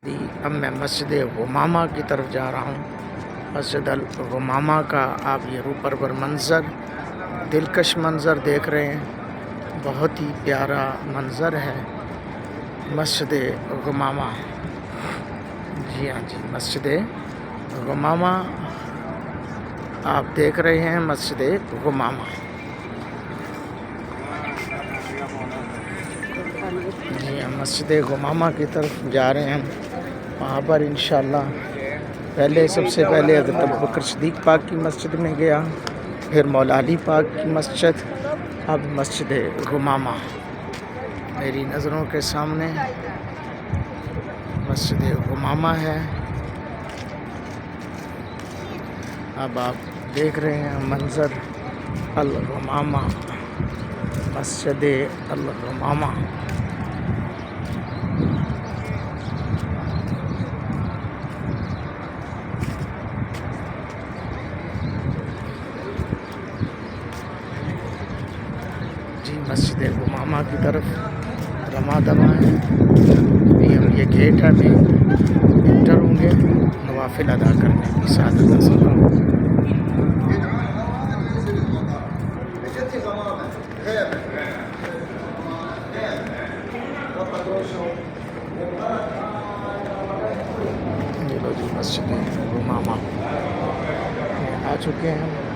जी, अब मैं मस्जिद गुमामा की तरफ जा रहा हूँ। मस्जिद अल गुमामा का आप ये ऊपर पर मंज़र, दिलकश मंज़र देख रहे हैं। बहुत ही प्यारा मंज़र है मस्जिद गुमामा। जी हाँ जी, मस्जिद गुमामा आप देख रहे हैं, मस्जिद गुमामा। जी हाँ, मस्जिद गुमामा की तरफ जा रहे हैं। वहाँ पर इंशाअल्लाह सबसे पहले हज़रत अबू बकर सिद्दीक़ पाक की मस्जिद में गया, फिर मौला अली पाक की मस्जिद, अब मस्जिद गुमामा मेरी नज़रों के सामने मस्जिद गुमामा है। अब आप देख रहे हैं मंज़र अल गुमामा, मस्जिद अल गुमामा। जी, मस्जिद गुमामा की तरफ रमा दमा है। अभी हम ये गेट है में इंटर होंगे नवाफिल अदा करने की सादत हासिल। ये लो जी, मस्जिद गुमामा आ चुके हैं।